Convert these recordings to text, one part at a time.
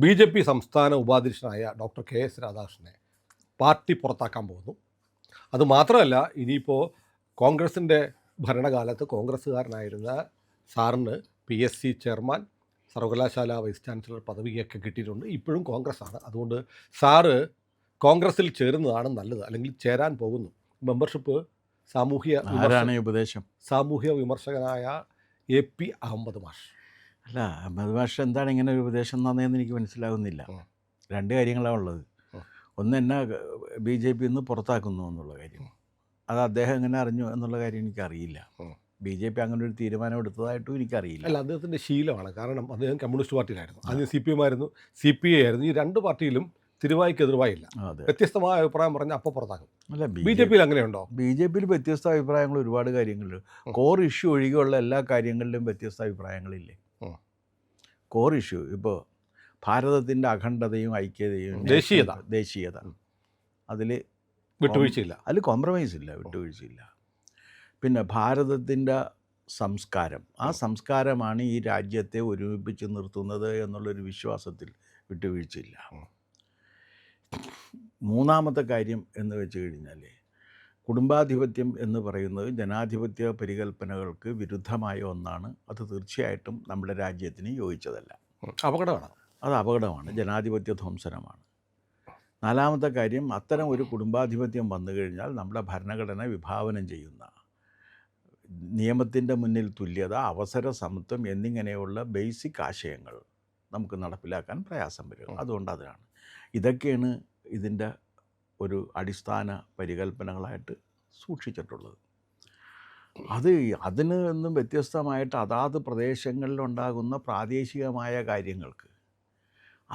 BJP സംസ്ഥാന ഉപാധ്യക്ഷനായ doctor KS രാധാകൃഷ്ണനെ party പുറത്താക്കാൻ പോകുന്നു. അതുമാത്രമല്ല, ഇനിയിപ്പോൾ കോൺഗ്രസിൻ്റെ ഭരണകാലത്ത് കോൺഗ്രസ്സുകാരനായിരുന്ന സാറിന് PSC ചെയർമാൻ, സർവകലാശാല വൈസ് ചാൻസലർ പദവിയൊക്കെ കിട്ടിയിട്ടുണ്ട്. ഇപ്പോഴും കോൺഗ്രസ്സാണ്. അതുകൊണ്ട് സാറ് കോൺഗ്രസിൽ ചേരുന്നതാണ് നല്ലത്, അല്ലെങ്കിൽ ചേരാൻ പോകുന്നു. മെമ്പർഷിപ്പ് സാമൂഹ്യ വിമർശകനായ AP അഹമ്മദ് മാഷ്. അല്ല, അഹമ്മദ് മാഷ് എന്താണ് ഇങ്ങനെ ഒരു ഉപദേശം തന്നതെന്ന് എനിക്ക് മനസ്സിലാകുന്നില്ല. രണ്ട് കാര്യങ്ങളാണ് ഉള്ളത്. ഒന്ന്, എന്നെ BJP നിന്ന് പുറത്താക്കുന്നു എന്നുള്ള കാര്യം. അത് അദ്ദേഹം എങ്ങനെ അറിഞ്ഞു എന്നുള്ള കാര്യം എനിക്കറിയില്ല. BJP അങ്ങനെ ഒരു തീരുമാനം എടുത്തതായിട്ടും എനിക്കറിയില്ല. അല്ല, അദ്ദേഹത്തിൻ്റെ ശീലമാണ്. കാരണം അദ്ദേഹം കമ്മ്യൂണിസ്റ്റ് പാർട്ടിയിലായിരുന്നു, ആദ്യം CPM ആയിരുന്നു, CPI ആയിരുന്നു. ഈ രണ്ട് പാർട്ടിയിലും തിരുവായ്ക്ക് എതിർവായില്ല. വ്യത്യസ്തമായ അഭിപ്രായം പറഞ്ഞ് അപ്പോൾ പുറത്താക്കും. അല്ല, BJP അങ്ങനെയുണ്ടോ? BJP വ്യത്യസ്ത അഭിപ്രായങ്ങൾ ഒരുപാട് കാര്യങ്ങളിൽ. കോർ ഇഷ്യൂ ഒഴികെയുള്ള എല്ലാ കാര്യങ്ങളിലും വ്യത്യസ്ത അഭിപ്രായങ്ങളില്ലേ? കോർ ഇഷ്യൂ ഇപ്പോൾ ഭാരതത്തിൻ്റെ അഖണ്ഡതയും ഐക്യതയും ദേശീയത അതിൽ വിട്ടുവീഴ്ചയില്ല, അതിൽ കോംപ്രമൈസ് ഇല്ല, വിട്ടുവീഴ്ചയില്ല. പിന്നെ ഭാരതത്തിൻ്റെ സംസ്കാരം, ആ സംസ്കാരമാണ് ഈ രാജ്യത്തെ ഒരുമിപ്പിച്ച് നിർത്തുന്നത് എന്നുള്ളൊരു വിശ്വാസത്തിൽ വിട്ടുവീഴ്ചയില്ല. മൂന്നാമത്തെ കാര്യം എന്ന് വെച്ച് കഴിഞ്ഞാൽ, കുടുംബാധിപത്യം എന്ന് പറയുന്നത് ജനാധിപത്യ പരികൽപ്പനകൾക്ക് വിരുദ്ധമായ ഒന്നാണ്. അത് തീർച്ചയായിട്ടും നമ്മുടെ രാജ്യത്തിന് യോജിച്ചതല്ല. അത് അപകടമാണ്, ജനാധിപത്യ ധ്വംസനമാണ്. നാലാമത്തെ കാര്യം, അത്തരം ഒരു കുടുംബാധിപത്യം വന്നു കഴിഞ്ഞാൽ നമ്മുടെ ഭരണഘടന വിഭാവനം ചെയ്യുന്ന നിയമത്തിൻ്റെ മുന്നിൽ തുല്യത, അവസര സമത്വം എന്നിങ്ങനെയുള്ള ബേസിക് ആശയങ്ങൾ നമുക്ക് നടപ്പിലാക്കാൻ പ്രയാസം വരും. അതുകൊണ്ട് അതാണ് ഇതൊക്കെയാണ് ഇതിൻ്റെ ഒരു അടിസ്ഥാന പരികൽപ്പനകളായിട്ട് സൂക്ഷിച്ചിട്ടുള്ളത്. അതിന് നിന്നും വ്യത്യസ്തമായിട്ട് അതാത് പ്രദേശങ്ങളിലുണ്ടാകുന്ന പ്രാദേശികമായ കാര്യങ്ങൾക്ക്,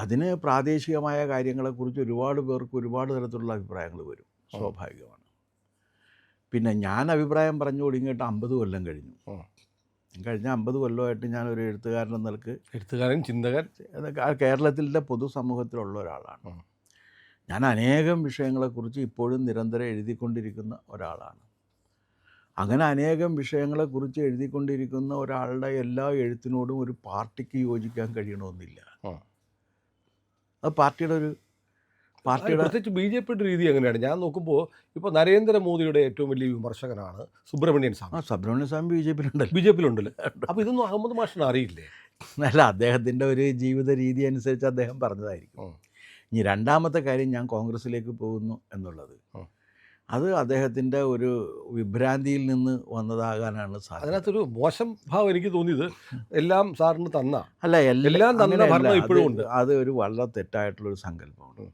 അതിന് പ്രാദേശികമായ കാര്യങ്ങളെക്കുറിച്ച് ഒരുപാട് പേർക്ക് ഒരുപാട് തരത്തിലുള്ള അഭിപ്രായങ്ങൾ വരും, സ്വാഭാവികമാണ്. പിന്നെ ഞാൻ അഭിപ്രായം പറഞ്ഞു തുടങ്ങിയിട്ട് 50 കൊല്ലം കഴിഞ്ഞു. കഴിഞ്ഞ 50 കൊല്ലമായിട്ട് ഞാനൊരു എഴുത്തുകാരൻ എന്ന നിലക്ക്, ചിന്തകൻ, കേരളത്തിൻ്റെ പൊതുസമൂഹത്തിലുള്ള ഒരാളാണ്. ഞാൻ അനേകം വിഷയങ്ങളെക്കുറിച്ച് ഇപ്പോഴും നിരന്തരം എഴുതിക്കൊണ്ടിരിക്കുന്ന ഒരാളാണ്. അങ്ങനെ അനേകം വിഷയങ്ങളെക്കുറിച്ച് എഴുതിക്കൊണ്ടിരിക്കുന്ന ഒരാളുടെ എല്ലാ എഴുത്തിനോടും ഒരു പാർട്ടിക്ക് യോജിക്കാൻ കഴിയണമെന്നില്ല. അത് പാർട്ടിയുടെ പ്രത്യേകിച്ച് BJPയുടെ രീതി എങ്ങനെയാണ്? ഞാൻ നോക്കുമ്പോൾ ഇപ്പോൾ നരേന്ദ്രമോദിയുടെ ഏറ്റവും വലിയ വിമർശകനാണ് സുബ്രഹ്മണ്യൻ സ്വാമി. സുബ്രഹ്മണ്യൻ സ്വാമി BJPയിലുണ്ടല്ലോ. BJPയിലുണ്ടല്ലോ. അപ്പോൾ ഇതൊന്നും അഹമ്മദ് മാഷിന് അറിയില്ലേ? അല്ല, അദ്ദേഹത്തിൻ്റെ ഒരു ജീവിത രീതി അനുസരിച്ച് അദ്ദേഹം പറഞ്ഞതായിരിക്കും. ഇനി രണ്ടാമത്തെ കാര്യം, ഞാൻ കോൺഗ്രസ്സിലേക്ക് പോകുന്നു എന്നുള്ളത്, അത് അദ്ദേഹത്തിൻ്റെ ഒരു വിഭ്രാന്തിയിൽ നിന്ന് വന്നതാകാനാണ് സാധ്യത. അതിനകത്തൊരു മോശം ഭാവം എനിക്ക് തോന്നിയത്, എല്ലാം സാറിന് തന്ന അല്ല, എല്ലാം തന്ന ഭരണം ഇപ്പോഴും ഉണ്ട്. അത് ഒരു വളരെ തെറ്റായിട്ടുള്ളൊരു സങ്കല്പമാണ്.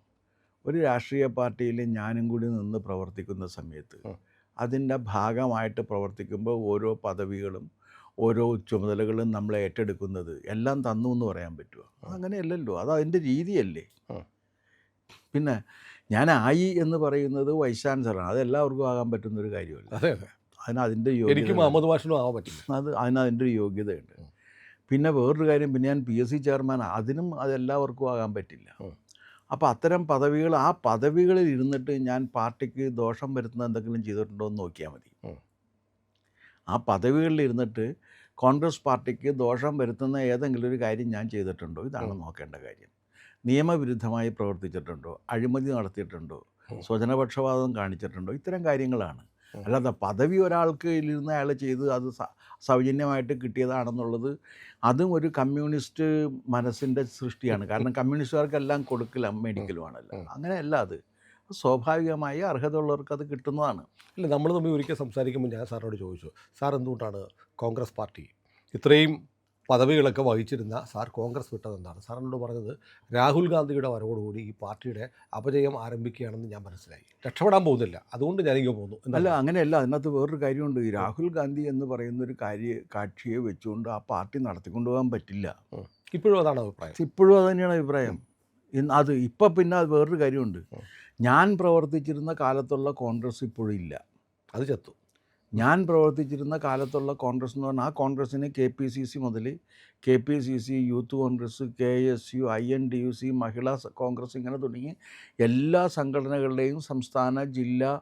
ഒരു രാഷ്ട്രീയ പാർട്ടിയിൽ ഞാനും കൂടി നിന്ന് പ്രവർത്തിക്കുന്ന സമയത്ത് അതിൻ്റെ ഭാഗമായിട്ട് പ്രവർത്തിക്കുമ്പോൾ ഓരോ പദവികളും ഓരോ ചുമതലകളും നമ്മൾ ഏറ്റെടുക്കുന്നത് എല്ലാം തന്നു എന്ന് പറയാൻ പറ്റുമോ? അതങ്ങനെയല്ലല്ലോ, അത് അതിൻ്റെ രീതിയല്ലേ. പിന്നെ ഞാൻ എന്ന് പറയുന്നത് വൈസ് ചാൻസലറാണ്. അത് എല്ലാവർക്കും ആകാൻ പറ്റുന്നൊരു കാര്യമല്ല. അതിൻ്റെ അതിൻ്റെ ഒരു യോഗ്യതയുണ്ട്. പിന്നെ വേറൊരു കാര്യം, പിന്നെ ഞാൻ PSC ചെയർമാൻ, അതിനും അതെല്ലാവർക്കും ആകാൻ പറ്റില്ല. അപ്പോൾ അത്തരം പദവികൾ, ആ പദവികളിൽ ഇരുന്നിട്ട് ഞാൻ പാർട്ടിക്ക് ദോഷം വരുത്തുന്ന എന്തെങ്കിലും ചെയ്തിട്ടുണ്ടോ എന്ന് നോക്കിയാൽ മതി. ആ പദവികളിൽ ഇരുന്നിട്ട് കോൺഗ്രസ് പാർട്ടിക്ക് ദോഷം വരുത്തുന്ന ഏതെങ്കിലും ഒരു കാര്യം ഞാൻ ചെയ്തിട്ടുണ്ടോ? ഇതാണ് നോക്കേണ്ട കാര്യം. നിയമവിരുദ്ധമായി പ്രവർത്തിച്ചിട്ടുണ്ടോ? അഴിമതി നടത്തിയിട്ടുണ്ടോ? സ്വജനപക്ഷപാതം കാണിച്ചിട്ടുണ്ടോ? ഇത്തരം കാര്യങ്ങളാണ്. അല്ലാതെ പദവി ഒരാൾക്ക് ഇരുന്ന് അയാൾ ചെയ്ത് അത് സൗജന്യമായിട്ട് കിട്ടിയതാണെന്നുള്ളത്, അതും ഒരു കമ്മ്യൂണിസ്റ്റ് മനസ്സിൻ്റെ സൃഷ്ടിയാണ്. കാരണം കമ്മ്യൂണിസ്റ്റുകാർക്കെല്ലാം കൊടുക്കലും മേടിക്കലുമാണല്ലോ. അങ്ങനെയല്ല, അത് സ്വാഭാവികമായി അർഹതയുള്ളവർക്ക് അത് കിട്ടുന്നതാണ്. അല്ല, നമ്മൾ തമ്മിൽ ഒരിക്കൽ സംസാരിക്കുമ്പോൾ ഞാൻ സാറിനോട് ചോദിച്ചു, സാർ എന്തുകൊണ്ടാണ് കോൺഗ്രസ് പാർട്ടി ഇത്രയും പദവികളൊക്കെ വഹിച്ചിരുന്ന സാർ കോൺഗ്രസ് വിട്ടതെന്താണ്? സാറിനോട് പറഞ്ഞത്, രാഹുൽ ഗാന്ധിയുടെ വരവോടുകൂടി ഈ പാർട്ടിയുടെ അപജയം ആരംഭിക്കുകയാണെന്ന് ഞാൻ മനസ്സിലായി, രക്ഷപ്പെടാൻ പോകുന്നില്ല, അതുകൊണ്ട് ഞാനിങ്ങനെ പോകുന്നു. അല്ല, അങ്ങനെയല്ല. അതിനകത്ത് വേറൊരു കാര്യമുണ്ട്. ഈ രാഹുൽ ഗാന്ധി എന്ന് പറയുന്നൊരു കക്ഷിയെ വെച്ചുകൊണ്ട് ആ പാർട്ടി നടത്തിക്കൊണ്ടുപോകാൻ പറ്റില്ല. ഇപ്പോഴും അതാണ് അഭിപ്രായം? ഇപ്പോഴും അത് തന്നെയാണ് അഭിപ്രായം. അത് ഇപ്പം പിന്നെ അത് വേറൊരു കാര്യമുണ്ട്. ഞാൻ പ്രവർത്തിച്ചിരുന്ന കാലത്തുള്ള കോൺഗ്രസ് ഇപ്പോഴും ഇല്ല, അത് ചത്തു. ഞാൻ പ്രവർത്തിച്ചിരുന്ന കാലത്തുള്ള കോൺഗ്രസ് എന്ന് പറഞ്ഞാൽ, ആ കോൺഗ്രസ്സിന് KPCC മുതൽ KPCC, youth Congress, KSU, INTUC, മഹിളാ കോൺഗ്രസ്, ഇങ്ങനെ തുടങ്ങി എല്ലാ സംഘടനകളുടെയും സംസ്ഥാന ജില്ലാ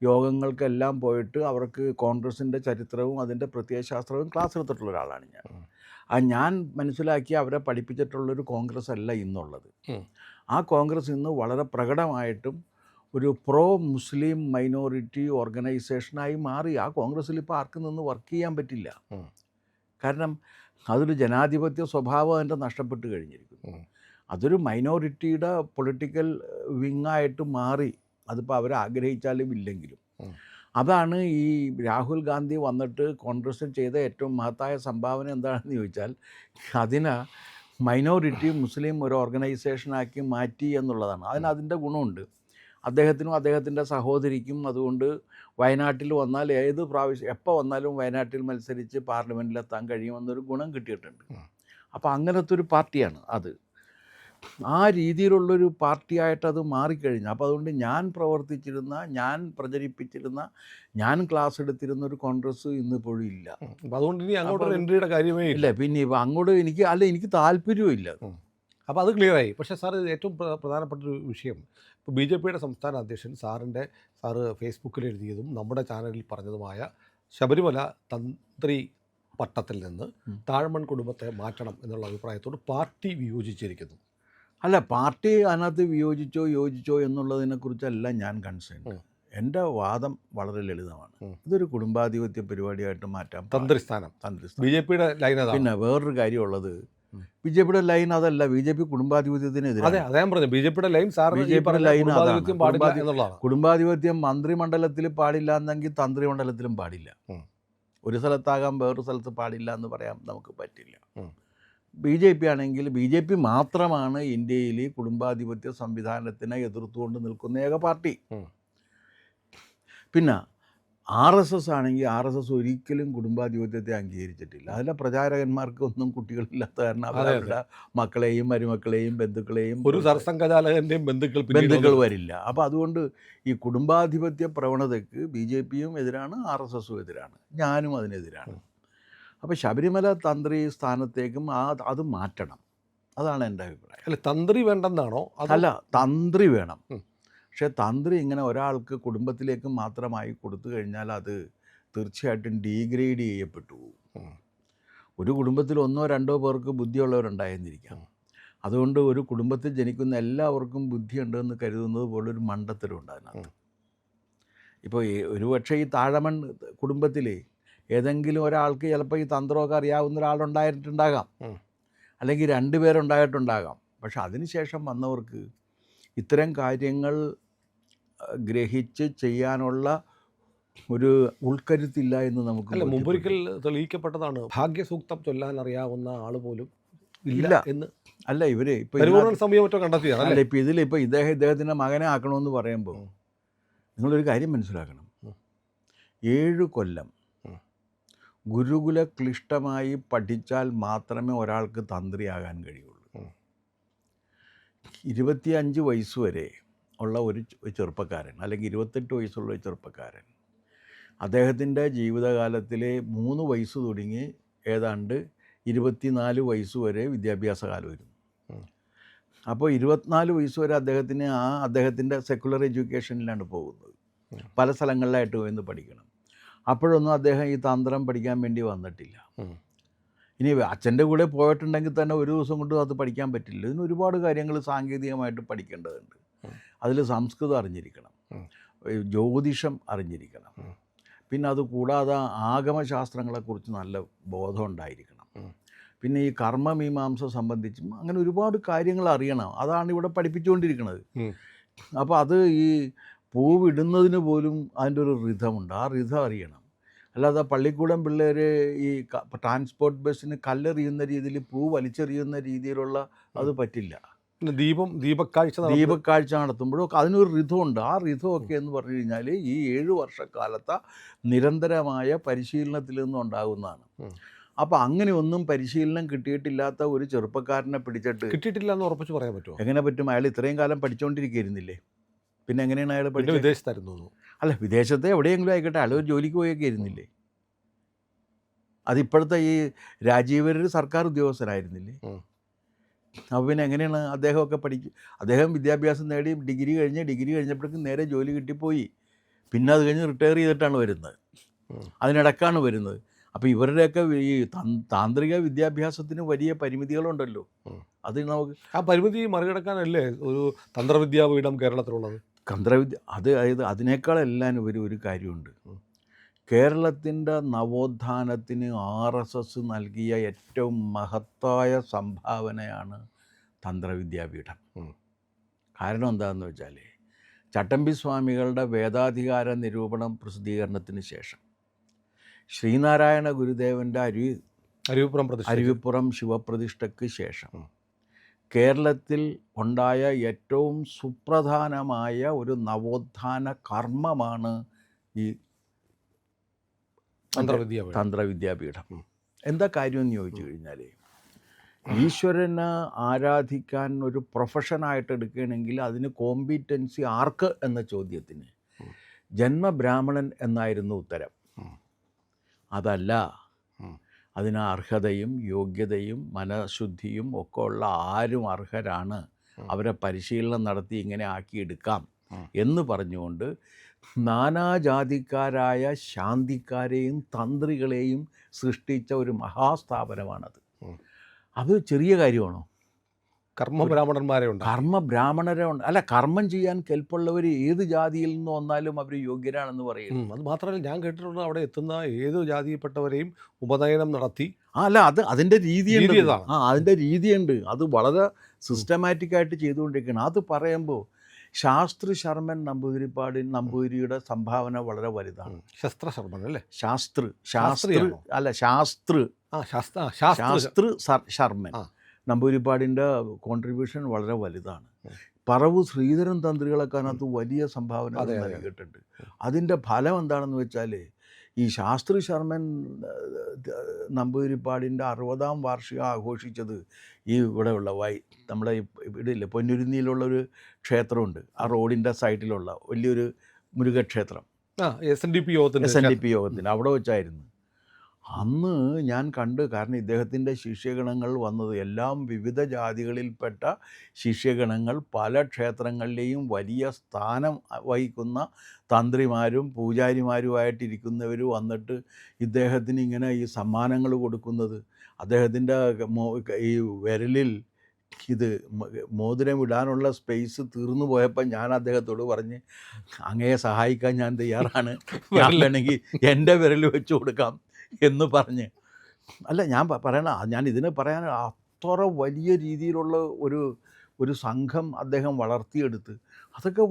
യോഗങ്ങൾക്കെല്ലാം പോയിട്ട് അവർക്ക് കോൺഗ്രസിൻ്റെ ചരിത്രവും അതിൻ്റെ പ്രത്യയശാസ്ത്രവും ക്ലാസ് എടുത്തിട്ടുള്ള ഒരാളാണ് ഞാൻ. ഞാൻ മനസ്സിലാക്കി അവരെ പഠിപ്പിച്ചിട്ടുള്ളൊരു കോൺഗ്രസ് അല്ല ഇന്നുള്ളത്. ഉം. ആ കോൺഗ്രസ് ഇന്ന് വളരെ പ്രകടമായിട്ടും ഒരു പ്രോ മുസ്ലിം മൈനോറിറ്റി ഓർഗനൈസേഷനായി മാറി. ആ കോൺഗ്രസ്സിൽ ഇപ്പോൾ ആർക്കും നിന്ന് വർക്ക് ചെയ്യാൻ പറ്റില്ല. ഉം. കാരണം അതൊരു ജനാധിപത്യ സ്വഭാവം അതിൻ്റെ നഷ്ടപ്പെട്ട് കഴിഞ്ഞിരിക്കുന്നു. ഉം. അതൊരു മൈനോറിറ്റിയുടെ പൊളിറ്റിക്കൽ വിങ്ങായിട്ട് മാറി. അതിപ്പോൾ അവർ ആഗ്രഹിച്ചാലും ഇല്ലെങ്കിലും. ഉം. അതാണ് ഈ രാഹുൽ ഗാന്ധി വന്നിട്ട് കോൺഗ്രസ്സിൽ ചെയ്ത ഏറ്റവും മഹത്തായ സംഭാവന എന്താണെന്ന് ചോദിച്ചാൽ, അതിനെ മൈനോറിറ്റി മുസ്ലിം ഒരു ഓർഗനൈസേഷനാക്കി മാറ്റി എന്നുള്ളതാണ്. അതിൻ്റെ ഗുണമുണ്ട്. അദ്ദേഹത്തിനും അദ്ദേഹത്തിൻ്റെ സഹോദരിക്കും അതുകൊണ്ട് വയനാട്ടിൽ വന്നാൽ ഏത് പ്രാവശ്യം എപ്പോൾ വന്നാലും വയനാട്ടിൽ മത്സരിച്ച് പാർലമെൻറ്റിലെത്താൻ കഴിയുമെന്നൊരു ഗുണം കിട്ടിയിട്ടുണ്ട്. അപ്പോൾ അങ്ങനത്തെ ഒരു പാർട്ടിയാണ് അത്. ആ രീതിയിലുള്ളൊരു പാർട്ടിയായിട്ട് അത് മാറിക്കഴിഞ്ഞു. അപ്പോൾ അതുകൊണ്ട് ഞാൻ പ്രവർത്തിച്ചിരുന്ന, ഞാൻ പ്രചരിപ്പിച്ചിരുന്ന, ഞാൻ ക്ലാസ് എടുത്തിരുന്ന ഒരു കോൺഗ്രസ് ഇന്നിപ്പോഴും ഇല്ല. അപ്പം അതുകൊണ്ട് ഇനി അങ്ങോട്ടൊരു എൻട്രിയുടെ കാര്യമേ ഇല്ല. ഇല്ല. പിന്നെ ഇപ്പോൾ അങ്ങോട്ട് എനിക്ക് താല്പര്യവും ഇല്ല. അപ്പോൾ അത് ക്ലിയറായി. പക്ഷേ സാർ ഏറ്റവും പ്രധാനപ്പെട്ടൊരു വിഷയം, ഇപ്പോൾ ബി ജെ പിയുടെ സംസ്ഥാന അധ്യക്ഷൻ സാറ് ഫേസ്ബുക്കിൽ എഴുതിയതും നമ്മുടെ ചാനലിൽ പറഞ്ഞതുമായ ശബരിമല തന്ത്രി പട്ടത്തിൽ നിന്ന് താഴമൺ കുടുംബത്തെ മാറ്റണം എന്നുള്ള അഭിപ്രായത്തോട് പാർട്ടി വിയോജിച്ചിരിക്കുന്നു. അല്ല, പാർട്ടി അതിനകത്ത് വിയോജിച്ചോ യോജിച്ചോ എന്നുള്ളതിനെക്കുറിച്ചല്ല ഞാൻ കൺസേൺ. എൻ്റെ വാദം വളരെ ലളിതമാണ്. ഇതൊരു കുടുംബാധിപത്യ പരിപാടിയായിട്ട് മാറ്റാം. തന്ത്രിസ്ഥാനം ബി ജെ പിയുടെ ലൈൻ അതാണ്. പിന്നെ വേറൊരു കാര്യമുള്ളത്, ബി ജെ പിയുടെ ലൈൻ അതല്ല. ബി ജെ പി കുടുംബാധിപത്യത്തിനെതിരെ. അതെ ഞാൻ പറഞ്ഞു, ബി ജെ പിയുടെ ലൈൻ എന്നുള്ളതാണ്. കുടുംബാധിപത്യം മന്ത്രിമണ്ഡലത്തിൽ പാടില്ല എന്നെങ്കിൽ തന്ത്രിമണ്ഡലത്തിലും പാടില്ല. ഒരു സ്ഥലത്താകാം, വേറൊരു സ്ഥലത്ത് പാടില്ല എന്ന് പറയാൻ നമുക്ക് പറ്റില്ല. ബി ജെ പി ആണെങ്കിൽ ബി ജെ പി മാത്രമാണ് ഇന്ത്യയിൽ കുടുംബാധിപത്യ സംവിധാനത്തിനെ എതിർത്തുകൊണ്ട് നിൽക്കുന്ന ഏക പാർട്ടി. പിന്നെ RSS ആണെങ്കിൽ RSS ഒരിക്കലും കുടുംബാധിപത്യത്തെ അംഗീകരിച്ചിട്ടില്ല. അതിലെ പ്രചാരകന്മാർക്കൊന്നും കുട്ടികളില്ലാത്ത കാരണം അവരുടെ മക്കളെയും മരുമക്കളെയും ബന്ധുക്കളെയും ഒരു സർസംഘചാലകൻ്റെയും ബന്ധുക്കൾ വരില്ല. അപ്പോൾ അതുകൊണ്ട് ഈ കുടുംബാധിപത്യ പ്രവണതയ്ക്ക് ബി ജെ പിയും എതിരാണ്, RSSും എതിരാണ്, ഞാനും അതിനെതിരാണ്. അപ്പോൾ ശബരിമല തന്ത്രി സ്ഥാനത്തേക്കും അത് മാറ്റണം. അതാണ് എൻ്റെ അഭിപ്രായം. അല്ല, തന്ത്രി വേണ്ടെന്നാണോ? അല്ല, തന്ത്രി വേണം. പക്ഷേ തന്ത്രി ഇങ്ങനെ ഒരാൾക്ക് കുടുംബത്തിലേക്ക് മാത്രമായി കൊടുത്തു കഴിഞ്ഞാൽ അത് തീർച്ചയായിട്ടും ഡീഗ്രേഡ് ചെയ്യപ്പെട്ടു പോകും. ഒരു കുടുംബത്തിൽ 1-2 പേർക്ക് ബുദ്ധിയുള്ളവരുണ്ടായിരുന്നിരിക്കാം. അതുകൊണ്ട് ഒരു കുടുംബത്തിൽ ജനിക്കുന്ന എല്ലാവർക്കും ബുദ്ധിയുണ്ടെന്ന് കരുതുന്നത് പോലൊരു മണ്ടത്തരമുണ്ട് അതിനകത്ത്. ഇപ്പോൾ ഒരുപക്ഷെ ഈ താഴമൺ കുടുംബത്തിൽ ഏതെങ്കിലും ഒരാൾക്ക് ചിലപ്പോൾ ഈ തന്ത്രമൊക്കെ അറിയാവുന്ന ഒരാളുണ്ടായിട്ടുണ്ടാകാം, അല്ലെങ്കിൽ 2 പേരുണ്ടായിട്ടുണ്ടാകാം. പക്ഷെ അതിനുശേഷം വന്നവർക്ക് ഇത്തരം കാര്യങ്ങൾ ഗ്രഹിച്ച് ചെയ്യാനുള്ള ഒരു ഉൾക്കരുത്തില്ല എന്ന് നമുക്ക്. അല്ല, മുമ്പൊരിക്കൽ തെളിയിക്കപ്പെട്ടതാണ്, ഭാഗ്യസൂക്തം ചൊല്ലാൻ അറിയാവുന്ന ആൾ പോലും ഇല്ല എന്ന്. അല്ല, ഇവർ ഇപ്പോൾ സമയമറ്റോ കണ്ടെത്തിയാണ്. അല്ല, ഇപ്പോൾ ഇതിലിപ്പോൾ ഇദ്ദേഹത്തിൻ്റെ മകനെ ആക്കണമെന്ന് പറയുമ്പോൾ നിങ്ങളൊരു കാര്യം മനസ്സിലാക്കണം. 7 കൊല്ലം ഗുരുകുല ക്ലിഷ്ടമായി പഠിച്ചാൽ മാത്രമേ ഒരാൾക്ക് തന്ത്രിയാകാൻ കഴിയുള്ളൂ. 25 വയസ്സ് വരെ ഉള്ള ഒരു ചെറുപ്പക്കാരൻ, അല്ലെങ്കിൽ 28 വയസ്സുള്ള ഒരു ചെറുപ്പക്കാരൻ, അദ്ദേഹത്തിൻ്റെ ജീവിതകാലത്തിലെ 3 വയസ്സ് തുടങ്ങി ഏതാണ്ട് 24 വയസ്സ് വരെ വിദ്യാഭ്യാസ കാലമായിരുന്നു. അപ്പോൾ 24 വയസ്സ് വരെ അദ്ദേഹത്തിൻ്റെ സെക്കുലർ എഡ്യൂക്കേഷനിലാണ് പോകുന്നത്. പല സ്ഥലങ്ങളിലായിട്ട് പോയി പഠിക്കണം. അപ്പോഴൊന്നും അദ്ദേഹം ഈ തന്ത്രം പഠിക്കാൻ വേണ്ടി വന്നിട്ടില്ല. ഇനി അച്ഛൻ്റെ കൂടെ പോയിട്ടുണ്ടെങ്കിൽ തന്നെ ഒരു ദിവസം കൊണ്ട് അത് പഠിക്കാൻ പറ്റില്ല. ഇതിന് ഒരുപാട് കാര്യങ്ങൾ സാങ്കേതികമായിട്ട് പഠിക്കേണ്ടതുണ്ട്. അതിൽ സംസ്കൃതം അറിഞ്ഞിരിക്കണം, ജ്യോതിഷം അറിഞ്ഞിരിക്കണം, പിന്നെ അത് കൂടാതെ ആഗമശാസ്ത്രങ്ങളെക്കുറിച്ച് നല്ല ബോധം ഉണ്ടായിരിക്കണം, പിന്നെ ഈ കർമ്മമീമാംസ സംബന്ധിച്ചും അങ്ങനെ ഒരുപാട് കാര്യങ്ങൾ അറിയണം. അതാണ് ഇവിടെ പഠിപ്പിച്ചുകൊണ്ടിരിക്കുന്നത്. അപ്പോൾ അത് ഈ പൂവിടുന്നതിന് പോലും അതിൻ്റെ ഒരു ഋതമുണ്ട്. ആ ഋതം അറിയണം. അല്ലാതെ പള്ളിക്കൂടം പിള്ളേർ ഈ ട്രാൻസ്പോർട്ട് ബസ്സിന് കല്ലെറിയുന്ന രീതിയിൽ പൂ വലിച്ചെറിയുന്ന രീതിയിലുള്ള അത് പറ്റില്ല. ദീപക്കാഴ്ച നടത്തുമ്പോഴൊക്കെ അതിനൊരു ഋതമുണ്ട്. ആ ഋതമൊക്കെ എന്ന് പറഞ്ഞു കഴിഞ്ഞാൽ ഈ 7 വർഷക്കാലത്തെ നിരന്തരമായ പരിശീലനത്തിൽ നിന്നുണ്ടാകുന്നതാണ്. അപ്പോൾ അങ്ങനെ ഒന്നും പരിശീലനം കിട്ടിയിട്ടില്ലാത്ത ഒരു ചെറുപ്പക്കാരനെ കിട്ടിയിട്ടില്ല എന്ന് ഉറപ്പിച്ച് പറയാൻ പറ്റുമോ? എങ്ങനെ പറ്റും? അയാൾ ഇത്രയും കാലം പഠിച്ചുകൊണ്ടിരിക്കുകയായിരുന്നില്ലേ? പിന്നെ എങ്ങനെയാണ് അയാൾ പഠിച്ചത്? വിദേശത്തായിരുന്നു. അല്ല, വിദേശത്തെ എവിടെയെങ്കിലും ആയിക്കോട്ടെ, അയാൾ ഒരു ജോലിക്ക് പോയൊക്കെ ഇരുന്നില്ലേ? അതിപ്പോഴത്തെ ഈ രാജീവര് സർക്കാർ ഉദ്യോഗസ്ഥരായിരുന്നില്ലേ? അപ്പോൾ പിന്നെ എങ്ങനെയാണ് അദ്ദേഹമൊക്കെ അദ്ദേഹം വിദ്യാഭ്യാസം നേടി ഡിഗ്രി കഴിഞ്ഞപ്പോഴേക്കും നേരെ ജോലി കിട്ടിപ്പോയി. പിന്നെ അത് കഴിഞ്ഞ് റിട്ടയർ ചെയ്തിട്ടാണ് വരുന്നത്, അതിനിടക്കാണ് വരുന്നത്. അപ്പോൾ ഇവരുടെയൊക്കെ ഈ താന്ത്രിക വിദ്യാഭ്യാസത്തിന് വലിയ പരിമിതികളുണ്ടല്ലോ. അത് നമുക്ക് ആ പരിമിതി മറികടക്കാനല്ലേ ഒരു തന്ത്രവിദ്യാപീഠം കേരളത്തിലുള്ളത്? അതായത് അതിനേക്കാളെല്ലാം ഒരു കാര്യമുണ്ട്. കേരളത്തിൻ്റെ നവോത്ഥാനത്തിന് RSS നൽകിയ ഏറ്റവും മഹത്തായ സംഭാവനയാണ് തന്ത്രവിദ്യാപീഠം. കാരണം എന്താണെന്ന് വെച്ചാൽ ചട്ടമ്പി സ്വാമികളുടെ വേദാധികാര നിരൂപണം പ്രസിദ്ധീകരണത്തിന് ശേഷം ശ്രീനാരായണ ഗുരുദേവൻ്റെ അരുവിപ്പുറം ശിവപ്രതിഷ്ഠയ്ക്ക് ശേഷം കേരളത്തിൽ ഉണ്ടായ ഏറ്റവും സുപ്രധാനമായ ഒരു നവോത്ഥാന കർമ്മമാണ് ഈ തന്ത്രവിദ്യാപീഠം. എന്താ കാര്യം എന്ന് ചോദിച്ചു കഴിഞ്ഞാൽ, ഈശ്വരനെ ആരാധിക്കാൻ ഒരു പ്രൊഫഷനായിട്ട് എടുക്കുകയാണെങ്കിൽ അതിന് കോമ്പിറ്റൻസി ആർക്ക് എന്ന ചോദ്യത്തിന് ജന്മബ്രാഹ്മണൻ എന്നായിരുന്നു ഉത്തരം. അതല്ല, അതിന് അർഹതയും യോഗ്യതയും മനഃശുദ്ധിയും ഒക്കെ ഉള്ള ആരും അർഹരാണ്, അവരെ പരിശീലനം നടത്തി ഇങ്ങനെ ആക്കിയെടുക്കാം എന്ന് പറഞ്ഞുകൊണ്ട് നാനാജാതിക്കാരായ ശാന്തിക്കാരെയും തന്ത്രികളെയും സൃഷ്ടിച്ച ഒരു മഹാസ്ഥാപനമാണത്. അത് ചെറിയ കാര്യമാണോ? കർമ്മബ്രാഹ്മണന്മാരെ ഉണ്ട്. അല്ല, കർമ്മം ചെയ്യാൻ കെൽപ്പുള്ളവർ ഏത് ജാതിയിൽ നിന്ന് വന്നാലും അവർ യോഗ്യരാണെന്ന് പറയുന്നു. അത് മാത്രമല്ല, ഞാൻ കേട്ടിട്ടുണ്ട് അവിടെ എത്തുന്ന ഏത് ജാതിയിൽപ്പെട്ടവരെയും ഉപനയനം നടത്തി. അല്ല, അതിൻ്റെ രീതിയുണ്ട്. അതിൻ്റെ രീതിയുണ്ട്. അത് വളരെ സിസ്റ്റമാറ്റിക്കായിട്ട് ചെയ്തുകൊണ്ടിരിക്കുകയാണ്. അത് പറയുമ്പോൾ ശാസ്ത്രി ശർമ്മൻ നമ്പൂതിരിയുടെ സംഭാവന വളരെ വലുതാണ്. ശസ്ത്രശർമ്മൻ അല്ലേ? ശാസ്ത്രി ശർമ്മൻ നമ്പൂതിരിപ്പാടിൻ്റെ കോൺട്രിബ്യൂഷൻ വളരെ വലുതാണ്. പറവൂർ ശ്രീധരൻ തന്ത്രികളൊക്കെ അതിനകത്ത് വലിയ സംഭാവന നൽകിയിട്ടുണ്ട്. അതിൻ്റെ ഫലം എന്താണെന്ന് വെച്ചാൽ, ഈ ശാസ്ത്രി ശർമ്മൻ നമ്പൂതിരിപ്പാടിൻ്റെ 60ാം വാർഷികം ആഘോഷിച്ചത് ഈ ഇവിടെയുള്ള നമ്മുടെ ഇവിടെ ഇല്ലേ പൊന്നുരുന്നിയിലുള്ളൊരു ക്ഷേത്രമുണ്ട്, ആ റോഡിൻ്റെ സൈഡിലുള്ള വലിയൊരു മുരുകക്ഷേത്രം, SNDP യോഗത്തിന് അവിടെ വെച്ചായിരുന്നു. അന്ന് ഞാൻ കണ്ട്. കാരണം ഇദ്ദേഹത്തിൻ്റെ ശിഷ്യഗണങ്ങൾ വന്നത് എല്ലാം വിവിധ ജാതികളിൽപ്പെട്ട ശിഷ്യഗണങ്ങൾ, പല ക്ഷേത്രങ്ങളിലെയും വലിയ സ്ഥാനം വഹിക്കുന്ന തന്ത്രിമാരും പൂജാരിമാരുമായിട്ടിരിക്കുന്നവർ വന്നിട്ട് ഇദ്ദേഹത്തിന് ഇങ്ങനെ ഈ സമ്മാനങ്ങൾ കൊടുക്കുന്നത്. അദ്ദേഹത്തിൻ്റെ ഈ വിരലിൽ ഇത് മോതിരം ഇടാനുള്ള സ്പേസ് തീർന്നു പോയപ്പോൾ ഞാൻ അദ്ദേഹത്തോട് പറഞ്ഞ്, അങ്ങയെ സഹായിക്കാൻ ഞാൻ തയ്യാറാണ്, ഞാൻ വേണമെങ്കിൽ എൻ്റെ വിരൽ വെച്ച് കൊടുക്കാം എന്ന് പറഞ്ഞ്. അല്ല, ഞാൻ ഇതിന് പറയാൻ അത്ര വലിയ രീതിയിലുള്ള ഒരു സംഘം അദ്ദേഹം വളർത്തിയെടുത്ത്, അതൊക്കെ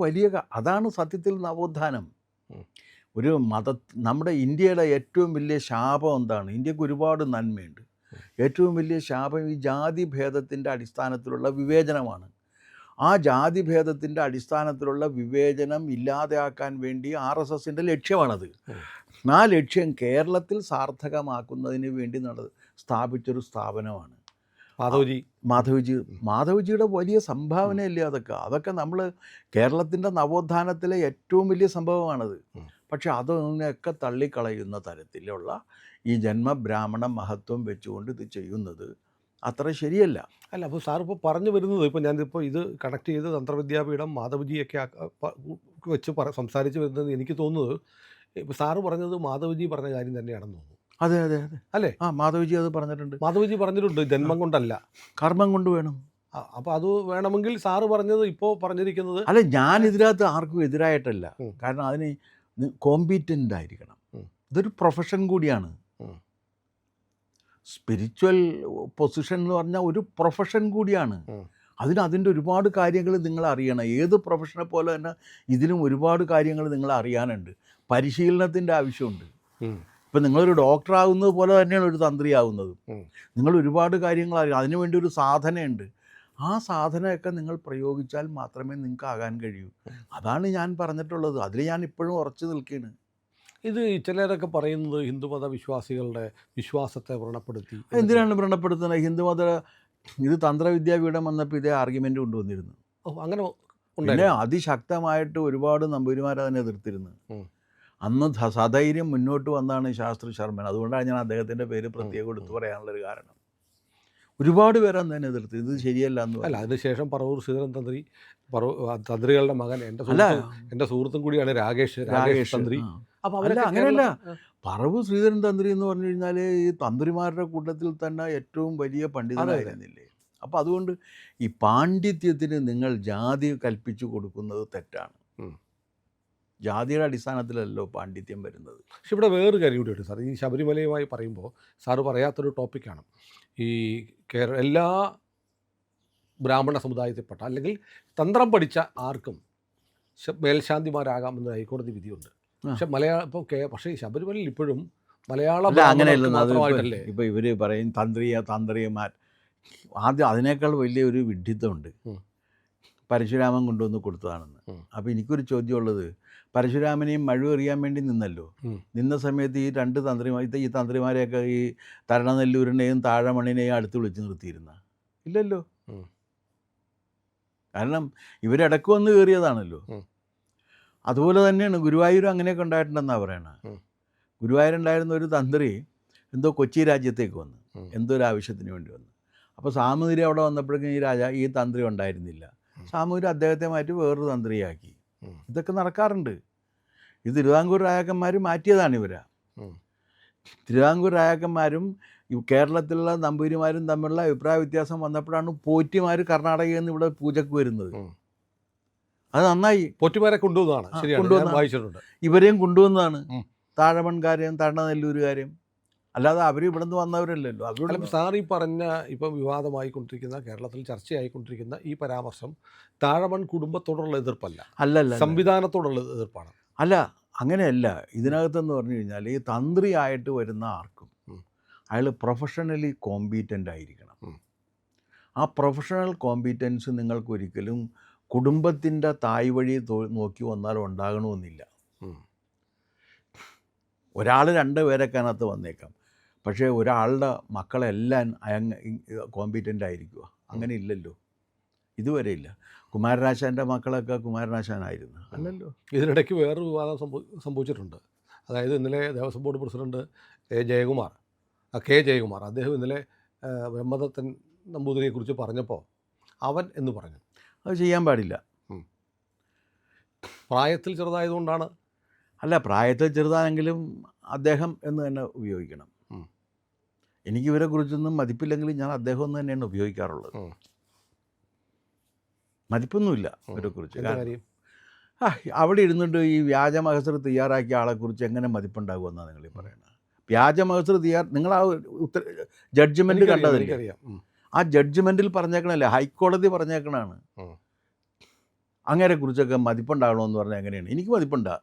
അതാണ് സത്യത്തിൽ നവോത്ഥാനം. നമ്മുടെ ഇന്ത്യയുടെ ഏറ്റവും വലിയ ശാപം എന്താണ്? ഇന്ത്യക്ക് ഒരുപാട് നന്മയുണ്ട്. ഏറ്റവും വലിയ ശാപം ഈ ജാതിഭേദത്തിൻ്റെ അടിസ്ഥാനത്തിലുള്ള വിവേചനമാണ്. ആ ജാതിഭേദത്തിൻ്റെ അടിസ്ഥാനത്തിലുള്ള വിവേചനം ഇല്ലാതെയാക്കാൻ വേണ്ടി RSSൻ്റെ ലക്ഷ്യമാണത്. ആ ലക്ഷ്യം കേരളത്തിൽ സാർത്ഥകമാക്കുന്നതിന് വേണ്ടി സ്ഥാപിച്ചൊരു സ്ഥാപനമാണ് മാധവജിയുടെ വലിയ സംഭാവനയല്ലേ അതൊക്കെ നമ്മൾ കേരളത്തിൻ്റെ നവോത്ഥാനത്തിലെ ഏറ്റവും വലിയ സംഭവമാണത്. പക്ഷെ അതിനെയൊക്കെ തള്ളിക്കളയുന്ന തരത്തിലുള്ള ഈ ജന്മബ്രാഹ്മണ മഹത്വം വെച്ചുകൊണ്ട് ഇത് ചെയ്യുന്നത് അത്ര ശരിയല്ല. അല്ല, അപ്പോൾ സാർ ഇപ്പോൾ പറഞ്ഞു വരുന്നത്, ഇപ്പോൾ ഞാനിപ്പോൾ ഇത് കണക്ട് ചെയ്ത് തന്ത്രവിദ്യാപീഠം മാധവജിയൊക്കെ വെച്ച് സംസാരിച്ച് വരുന്നത് എനിക്ക് തോന്നുന്നത്, ഇപ്പോൾ സാറ് പറഞ്ഞത് മാധവജി പറഞ്ഞ കാര്യം തന്നെയാണെന്ന് തോന്നുന്നു. അതെ അല്ലേ? മാധവജി അത് പറഞ്ഞിട്ടുണ്ട്. മാധവജി പറഞ്ഞിട്ടുണ്ട്, ജന്മം കൊണ്ടല്ല, കർമ്മം കൊണ്ട് വേണം. അപ്പോൾ അത് വേണമെങ്കിൽ സാറ് പറഞ്ഞത് ഇപ്പോൾ പറഞ്ഞിരിക്കുന്നത്. അല്ല, ഞാൻ ഇതിനകത്ത് ആർക്കും എതിരായിട്ടല്ല. കാരണം അതിന് കോമ്പീറ്റൻ്റ് ആയിരിക്കണം. ഇതൊരു പ്രൊഫഷൻ കൂടിയാണ്. സ്പിരിച്വൽ പൊസിഷൻ എന്ന് പറഞ്ഞാൽ ഒരു പ്രൊഫഷൻ കൂടിയാണ്. അതിൻ്റെ ഒരുപാട് കാര്യങ്ങൾ നിങ്ങൾ അറിയണം. ഏത് പ്രൊഫഷനെ പോലെ തന്നെ ഇതിലും ഒരുപാട് കാര്യങ്ങൾ നിങ്ങൾ അറിയാനുണ്ട്. പരിശീലനത്തിൻ്റെ ആവശ്യമുണ്ട്. ഇപ്പം നിങ്ങളൊരു ഡോക്ടറാകുന്നത് പോലെ തന്നെയാണ് ഒരു തന്ത്രിയാവുന്നതും. നിങ്ങൾ ഒരുപാട് കാര്യങ്ങൾ അറിയാം. അതിനുവേണ്ടി ഒരു സാധനയുണ്ട്. ആ സാധനമൊക്കെ നിങ്ങൾ പ്രയോഗിച്ചാൽ മാത്രമേ നിങ്ങൾക്ക് ആകാൻ കഴിയൂ. അതാണ് ഞാൻ പറഞ്ഞിട്ടുള്ളത്. അതിൽ ഞാൻ ഇപ്പോഴും ഉറച്ചു നിൽക്കുകയാണ്. ഇത് ചിലരൊക്കെ പറയുന്നത് ഹിന്ദുമത വിശ്വാസികളുടെ വിശ്വാസത്തെ വ്രണപ്പെടുത്തി. എന്തിനാണ് വ്രണപ്പെടുത്തുന്നത്? ഇത് തന്ത്രവിദ്യാപീഠം വന്നപ്പോൾ ഇതേ ആർഗ്യുമെൻ്റ് കൊണ്ടുവന്നിരുന്നു. അങ്ങനെ പിന്നെ അതിശക്തമായിട്ട് ഒരുപാട് നമ്പൂതിരിമാർ അതിനെ എതിർത്തിരുന്നു. അന്ന് സധൈര്യം മുന്നോട്ട് വന്നാണ് ശാസ്ത്രി ശർമ്മൻ. അതുകൊണ്ടാണ് ഞാൻ അദ്ദേഹത്തിൻ്റെ പേര് പ്രത്യേകം എടുത്തു പറയാനുള്ളൊരു കാരണം. ഒരുപാട് പേര് അന്ന് തന്നെ എതിർത്ത്, ഇത് ശരിയല്ല എന്ന്. അല്ല, അതിനുശേഷം പറവൂർ ശ്രീധരൻ തന്ത്രികളുടെ മകൻ എൻ്റെ സുഹൃത്തും കൂടിയാണ് രാകേഷ് തന്ത്രി. അപ്പോൾ അങ്ങനെയല്ല, പറവൂർ ശ്രീധരൻ തന്ത്രി എന്ന് പറഞ്ഞു കഴിഞ്ഞാൽ ഈ തന്ത്രിമാരുടെ കൂട്ടത്തിൽ തന്നെ ഏറ്റവും വലിയ പണ്ഡിതനായിരുന്നില്ലേ. അപ്പോൾ അതുകൊണ്ട് ഈ പാണ്ഡിത്യത്തിന് നിങ്ങൾ ജാതി കൽപ്പിച്ചു കൊടുക്കുന്നത് തെറ്റാണ്. ഉം. ജാതിയുടെ അടിസ്ഥാനത്തിലല്ലോ പാണ്ഡിത്യം വരുന്നത്. പക്ഷെ ഇവിടെ വേറൊരു കാര്യം കൂടിയുണ്ട് സാർ. ഈ ശബരിമലയുമായി പറയുമ്പോൾ സാറ് പറയാത്തൊരു ടോപ്പിക്കാണ് ഈ എല്ലാ ബ്രാഹ്മണ സമുദായത്തിൽപ്പെട്ട അല്ലെങ്കിൽ തന്ത്രം പഠിച്ച ആർക്കും മേൽശാന്തിമാരാകാമെന്ന് ഹൈക്കോടതി വിധിയുണ്ട്. പക്ഷെ പക്ഷേ ഈ ശബരിമലയിൽ ഇപ്പോഴും മലയാള അങ്ങനെയല്ല. മാത്രമായിട്ടല്ലേ ഇപ്പോൾ ഇവർ പറയും തന്ത്രിയമാർ. ആദ്യം അതിനേക്കാൾ വലിയൊരു വിഡ്ഢിത്തമുണ്ട്. പരശുരാമൻ കൊണ്ടുവന്ന് കൊടുത്തതാണെന്ന്. അപ്പോൾ എനിക്കൊരു ചോദ്യമുള്ളത്, പരശുരാമനെയും മഴുവെറിയാൻ വേണ്ടി നിന്നല്ലോ. നിന്ന സമയത്ത് ഈ രണ്ട് തന്ത്രിമാരെയൊക്കെ ഈ തരണനെല്ലൂരിനെയും താഴമണിനെയും അടുത്ത് വിളിച്ച് നിർത്തിയിരുന്ന ഇല്ലല്ലോ. കാരണം ഇവരിടക്ക് വന്ന് കയറിയതാണല്ലോ. അതുപോലെ തന്നെയാണ് ഗുരുവായൂരും അങ്ങനെയൊക്കെ ഉണ്ടായിട്ടുണ്ടെന്നാണ് പറയണത്. ഗുരുവായൂരുണ്ടായിരുന്ന ഒരു തന്ത്രി എന്തോ കൊച്ചി രാജ്യത്തേക്ക് വന്നു, എന്തോ ഒരു ആവശ്യത്തിന് വേണ്ടി വന്നു. അപ്പോൾ സാമൂതിരി അവിടെ വന്നപ്പോഴേക്കും ഈ തന്ത്രി ഉണ്ടായിരുന്നില്ല. സാമൂതിരി അദ്ദേഹത്തെ മാറ്റി വേറൊരു തന്ത്രിയാക്കി. ഇതൊക്കെ നടക്കാറുണ്ട്. ഇത് തിരുവിതാംകൂർ രാജാക്കന്മാർ മാറ്റിയതാണ് ഇവരാ. തിരുവിതാംകൂർ രാജാക്കന്മാരും കേരളത്തിലുള്ള നമ്പൂതിരിമാരും തമ്മിലുള്ള അഭിപ്രായ വ്യത്യാസം വന്നപ്പോഴാണ് പോറ്റിമാർ കർണാടകയിൽ നിന്ന് ഇവിടെ പൂജക്ക് വരുന്നത്. അത് നന്നായി. പോറ്റിമാരെ കൊണ്ടുവന്നതാണ്, ഇവരെയും കൊണ്ടുവന്നതാണ്. താഴമൺകാരെയും തരണനെല്ലൂരുകാരെയും. അല്ലാതെ അവർ ഇവിടെ നിന്ന് വന്നവരല്ലല്ലോ. അവരോട് സാർ ഈ പറഞ്ഞ ഇപ്പം വിവാദമായിക്കൊണ്ടിരിക്കുന്ന, കേരളത്തിൽ ചർച്ചയായിക്കൊണ്ടിരിക്കുന്ന ഈ പരാമർശം താഴമൺ കുടുംബത്തോടുള്ള എതിർപ്പല്ല, അല്ലല്ല, സംവിധാനത്തോടുള്ള എതിർപ്പാണ്. അല്ല, അങ്ങനെയല്ല. ഇതിനകത്തെന്ന് പറഞ്ഞു കഴിഞ്ഞാൽ ഈ തന്ത്രിയായിട്ട് വരുന്ന ആർക്കും അയാൾ പ്രൊഫഷണലി കോമ്പീറ്റൻ്റ് ആയിരിക്കണം. ആ പ്രൊഫഷണൽ കോമ്പീറ്റൻസ് നിങ്ങൾക്കൊരിക്കലും കുടുംബത്തിൻ്റെ തായ് വഴി നോക്കി വന്നാൽ ഉണ്ടാകണമെന്നില്ല. ഒരാൾ 2 പേരൊക്കെ അതിനകത്ത് വന്നേക്കാം. പക്ഷേ ഒരാളുടെ മക്കളെല്ലാം കോമ്പീറ്റൻ്റ് ആയിരിക്കുക, അങ്ങനെ ഇല്ലല്ലോ. ഇതുവരെ ഇല്ല. കുമാരനാശാൻ്റെ മക്കളൊക്കെ കുമാരനാശാനായിരുന്നു, അല്ലല്ലോ. ഇതിനിടയ്ക്ക് വേറൊരു വിവാദം സംഭവിച്ചിട്ടുണ്ട്. അതായത് ഇന്നലെ Devaswom board president K Jayakumar അദ്ദേഹം ഇന്നലെ ബ്രഹ്മദത്തൻ നമ്പൂതിരിയെക്കുറിച്ച് പറഞ്ഞപ്പോൾ അവൻ എന്ന് പറഞ്ഞു. അത് ചെയ്യാൻ പാടില്ല. പ്രായത്തിൽ ചെറുതായതുകൊണ്ടാണ്. അല്ല, പ്രായത്തിൽ ചെറുതാണെങ്കിലും അദ്ദേഹം എന്ന് തന്നെ ഉപയോഗിക്കണം. എനിക്ക് ഇവരെ കുറിച്ചൊന്നും മതിപ്പില്ലെങ്കിലും ഞാൻ അദ്ദേഹം എന്ന് തന്നെയാണ് ഉപയോഗിക്കാറുള്ളത്. മതിപ്പൊന്നുമില്ല ഇവരെക്കുറിച്ച്. അവിടെ ഇരുന്നിട്ട് ഈ വ്യാജമഹസർ തയ്യാറാക്കിയ ആളെക്കുറിച്ച് എങ്ങനെ മതിപ്പുണ്ടാകുമെന്നാണ് നിങ്ങൾ ഈ പറയുന്നത്. വ്യാജമഹസർ നിങ്ങൾ ആ ജഡ്ജ്മെൻറ്റ് കണ്ടതല്ലേ? ആ ജഡ്ജ്മെൻറ്റിൽ പറഞ്ഞേക്കണല്ലേ, ഹൈക്കോടതി പറഞ്ഞേക്കണാണ്. അങ്ങനെക്കുറിച്ചൊക്കെ മതിപ്പുണ്ടാകണമെന്ന് പറഞ്ഞാൽ എങ്ങനെയാണ്? എനിക്ക് മതിപ്പുണ്ടാ.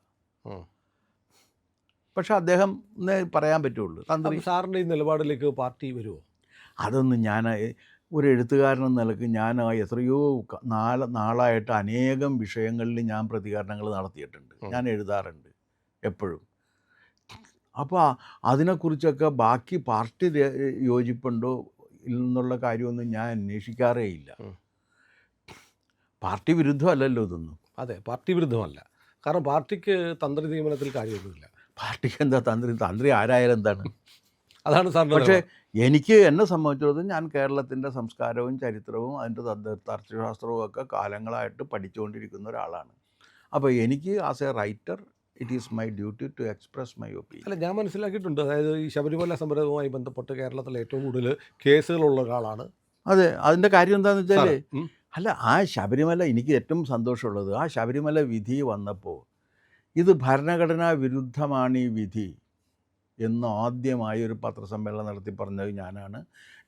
പക്ഷെ അദ്ദേഹം പറയാൻ പറ്റുള്ളൂ. തന്ത്രി സാറിൻ്റെ ഈ നിലപാടിലേക്ക് പാർട്ടി വരുമോ? അതൊന്നും ഞാൻ ഒരു എഴുത്തുകാരനെന്ന നിലക്ക് ഞാൻ എത്രയോ നാളായിട്ട് അനേകം വിഷയങ്ങളിൽ ഞാൻ പ്രതികരണങ്ങൾ നടത്തിയിട്ടുണ്ട്. ഞാൻ എഴുതാറുണ്ട് എപ്പോഴും. അപ്പോൾ അതിനെക്കുറിച്ചൊക്കെ ബാക്കി പാർട്ടി യോജിപ്പുണ്ടോ എന്നുള്ള കാര്യമൊന്നും ഞാൻ അന്വേഷിക്കാറേ ഇല്ല. പാർട്ടി വിരുദ്ധമല്ലല്ലോ ഇതൊന്നും. അതെ, പാർട്ടി വിരുദ്ധമല്ല. കാരണം പാർട്ടിക്ക് തന്ത്രി നിയമനത്തിൽ കാര്യമൊന്നുമില്ല. പാർട്ടിക്ക് എന്താ തന്ത്രി ആരായാലും എന്താണ്? അതാണ് സാറിന്. പക്ഷേ എന്നെ സംബന്ധിച്ചിടത്തോളം ഞാൻ കേരളത്തിൻ്റെ സംസ്കാരവും ചരിത്രവും അതിൻ്റെ തത്വശാസ്ത്രവും ഒക്കെ കാലങ്ങളായിട്ട് പഠിച്ചുകൊണ്ടിരിക്കുന്ന ഒരാളാണ്. അപ്പോൾ എനിക്ക് as a writer it is my duty to express my opinion. അല്ല, ഞാൻ മനസ്സിലാക്കിയിട്ടുണ്ട്. അതായത് ഈ ശബരിമല സമരവുമായി ബന്ധപ്പെട്ട് കേരളത്തിൽ ഏറ്റവും കൂടുതൽ കേസുകളുള്ള ഒരാളാണ്. അതെ, അതിൻ്റെ കാര്യം എന്താണെന്ന് വെച്ചാൽ, അല്ല, ആ ശബരിമല എനിക്ക് ഏറ്റവും സന്തോഷമുള്ളത്, ആ ശബരിമല വിധി വന്നപ്പോൾ ഇത് ഭരണഘടനാ വിരുദ്ധമാണ് ഈ വിധി എന്ന് ആദ്യമായി ഒരു പത്രസമ്മേളനം നടത്തി പറഞ്ഞത് ഞാനാണ്.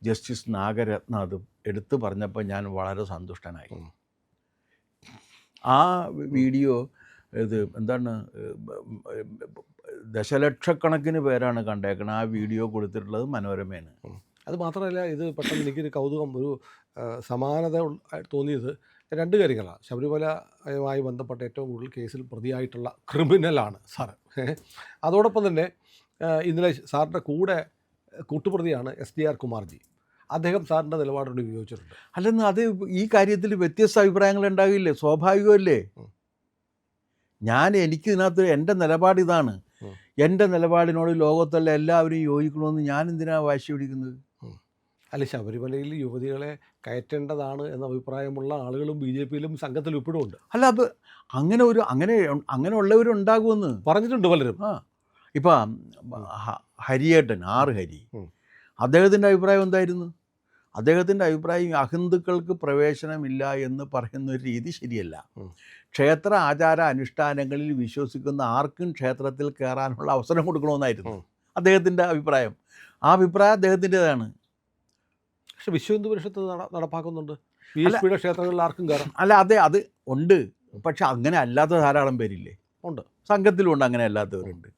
ജസ്റ്റിസ് നാഗരത്ന അത് എടുത്തു പറഞ്ഞപ്പോൾ ഞാൻ വളരെ സന്തുഷ്ടനായി. ആ വീഡിയോ ഇത് എന്താണ്, ദശലക്ഷക്കണക്കിന് പേരാണ് കണ്ടേക്കുന്നത്. ആ വീഡിയോ കൊടുത്തിട്ടുള്ളത് മനോരമയാണ്. അത് മാത്രമല്ല, ഇത് പെട്ടെന്ന് എനിക്കൊരു കൗതുകം, ഒരു സമാനത തോന്നിയത് 2 കാര്യങ്ങളാണ്. ശബരിമലയുമായി ബന്ധപ്പെട്ട ഏറ്റവും കൂടുതൽ കേസിൽ പ്രതിയായിട്ടുള്ള ക്രിമിനലാണ് സാറ്. അതോടൊപ്പം തന്നെ ഇന്നലെ സാറിൻ്റെ കൂടെ കൂട്ടുപ്രതിയാണ് SDR കുമാർജി. അദ്ദേഹം സാറിൻ്റെ നിലപാടോട് വിയോജിച്ചിട്ടുണ്ട്. അല്ലെന്ന് അത് ഈ കാര്യത്തിൽ വ്യത്യസ്ത അഭിപ്രായങ്ങൾ ഉണ്ടാകില്ലേ? സ്വാഭാവികമല്ലേ? എനിക്ക് ഇതിനകത്ത് എൻ്റെ നിലപാട് ഇതാണ്. എൻ്റെ നിലപാടിനോട് ലോകത്തുള്ള എല്ലാവരും യോജിക്കണമെന്ന് ഞാൻ എന്തിനാണ് വാശി പിടിക്കുന്നത്? അല്ല, ശബരിമലയിൽ യുവതികളെ കയറ്റേണ്ടതാണ് എന്ന അഭിപ്രായമുള്ള ആളുകളും BJPയിലും സംഘത്തിലും ഇപ്പോഴും ഉണ്ട്. അല്ല, അത് അങ്ങനെയുള്ളവരുണ്ടാകുമെന്ന് പറഞ്ഞിട്ടുണ്ട് പലരും. ഇപ്പം ഹരിയേട്ടൻ ഹരി ഉം. അദ്ദേഹത്തിൻ്റെ അഭിപ്രായം എന്തായിരുന്നു? അദ്ദേഹത്തിൻ്റെ അഭിപ്രായം അഹിന്ദുക്കൾക്ക് പ്രവേശനമില്ല എന്ന് പറയുന്ന ഒരു രീതി ശരിയല്ല. ഉം. ക്ഷേത്ര ആചാര അനുഷ്ഠാനങ്ങളിൽ വിശ്വസിക്കുന്ന ആർക്കും ക്ഷേത്രത്തിൽ കയറാനുള്ള അവസരം കൊടുക്കണമെന്നായിരുന്നു അദ്ദേഹത്തിൻ്റെ അഭിപ്രായം. ആ അഭിപ്രായം അദ്ദേഹത്തിൻ്റെതാണ്. പക്ഷെ വിശ്വ ഹിന്ദു പരിഷത്ത് നടപ്പാക്കുന്നുണ്ട്. VHP യുടെ ക്ഷേത്രങ്ങളിൽ ആർക്കും കയറാം. അല്ല, അത് ഉണ്ട്. പക്ഷെ അങ്ങനെ അല്ലാത്ത ധാരാളം പേരില്ലേ? ഉണ്ട്. സംഘത്തിലുണ്ട് അങ്ങനെ അല്ലാത്തവരുണ്ട്.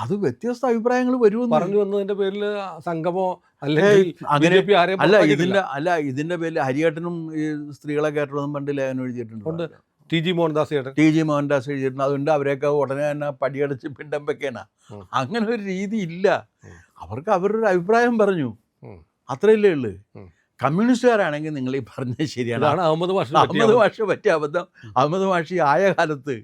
അത് വ്യത്യസ്ത അഭിപ്രായങ്ങൾ വരുമെന്ന് പറഞ്ഞു വന്നതിന്റെ പേരിൽ സംഗമോ അല്ലെങ്കിൽ അങ്ങനെ BJP ആരെയും അല്ല പുറത്താക്കിയിട്ടില്ല. ഇതിന്റെ പേരിൽ ഹരിയേട്ടനും ഈ സ്ത്രീകളെ കയറ്റണമെന്നും പണ്ട് ലേഖനം എഴുതിയിട്ടുണ്ട്. ഉണ്ട്. TG മോഹൻദാസ് ചേട്ടൻ. TG മോഹൻദാസ് എഴുതിയിട്ടുണ്ട്. അതുകൊണ്ട് അവരെയൊക്കെ ഉടനെ തന്നെ പടിയടച്ച് പിണ്ടം വെക്കാനാ. അങ്ങനെ ഒരു രീതി ഇല്ല. അവർക്ക് അവരുടെ അഭിപ്രായം പറഞ്ഞു, അത്രയല്ലേ ഉള്ളു. കമ്മ്യൂണിസ്റ്റുകാരാണെങ്കിൽ നിങ്ങൾ ഈ പറഞ്ഞത് ശരിയാണ്. അഹമ്മദ് ഭാഷ പറ്റിയ അബദ്ധം. അഹമ്മദ് ഭാഷ ആയ കാലത്ത്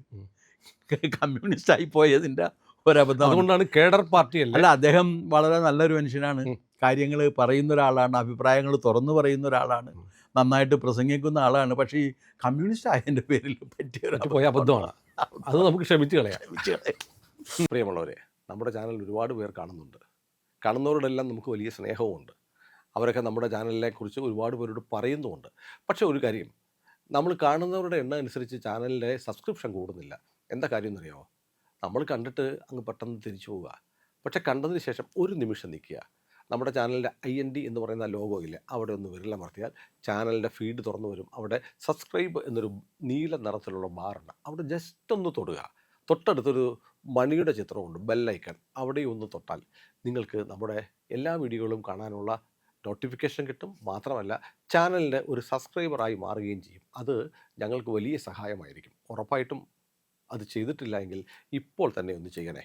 കമ്മ്യൂണിസ്റ്റായി പോയതിൻ്റെ ഒരബദ്ധം. അതുകൊണ്ടാണ് കേഡർ പാർട്ടി അല്ല, അദ്ദേഹം വളരെ നല്ലൊരു മനുഷ്യനാണ്. കാര്യങ്ങൾ പറയുന്ന ഒരാളാണ്, അഭിപ്രായങ്ങൾ തുറന്നു പറയുന്ന ഒരാളാണ്, നന്നായിട്ട് പ്രസംഗിക്കുന്ന ആളാണ്. പക്ഷേ ഈ കമ്മ്യൂണിസ്റ്റ് ആയതിൻ്റെ പേരിൽ പോയ അബദ്ധമാണ്. അത് നമുക്ക് ക്ഷമിച്ചു കളയാം. പ്രിയമുള്ളവരെ, നമ്മുടെ ചാനൽ ഒരുപാട് പേർ കാണുന്നുണ്ട്. കാണുന്നവരോടെല്ലാം നമുക്ക് വലിയ സ്നേഹവുമുണ്ട്. അവരൊക്കെ നമ്മുടെ ചാനലിനെ കുറിച്ച് ഒരുപാട് പേരോട് പറയുന്നുമുണ്ട്. പക്ഷേ ഒരു കാര്യം, നമ്മൾ കാണുന്നവരുടെ എണ്ണം അനുസരിച്ച് ചാനലിൻ്റെ സബ്സ്ക്രിപ്ഷൻ കൂടുന്നില്ല. എന്താ കാര്യം എന്നറിയാമോ? നമ്മൾ കണ്ടിട്ട് അങ്ങ് പെട്ടെന്ന് തിരിച്ചു പോവുക. പക്ഷേ കണ്ടതിന് ശേഷം ഒരു നിമിഷം നിൽക്കുക. നമ്മുടെ ചാനലിൻ്റെ IND എന്ന് പറയുന്ന ലോഗോ ഇല്ലേ, അവിടെ ഒന്ന് വിരലമർത്തിയാൽ ചാനലിൻ്റെ ഫീഡ് തുറന്നു വരും. അവിടെ സബ്സ്ക്രൈബ് എന്നൊരു നീല നിറത്തിലുള്ള ബാറുണ്ട്. അവിടെ ജസ്റ്റ് ഒന്ന് തൊടുക. തൊട്ടടുത്തൊരു മണിയുടെ ചിത്രമുണ്ട്, ബെല്ലൈക്കൺ. അവിടെ ഒന്ന് തൊട്ടാൽ നിങ്ങൾക്ക് നമ്മുടെ എല്ലാ വീഡിയോകളും കാണാനുള്ള നോട്ടിഫിക്കേഷൻ കിട്ടും. മാത്രമല്ല ചാനലിൻ്റെ ഒരു സബ്സ്ക്രൈബറായി മാറുകയും ചെയ്യും. അത് ഞങ്ങൾക്ക് വലിയ സഹായമായിരിക്കും. ഉറപ്പായിട്ടും അത് ചെയ്തിട്ടില്ല എങ്കിൽ ഇപ്പോൾ തന്നെ ഒന്ന് ചെയ്യണേ.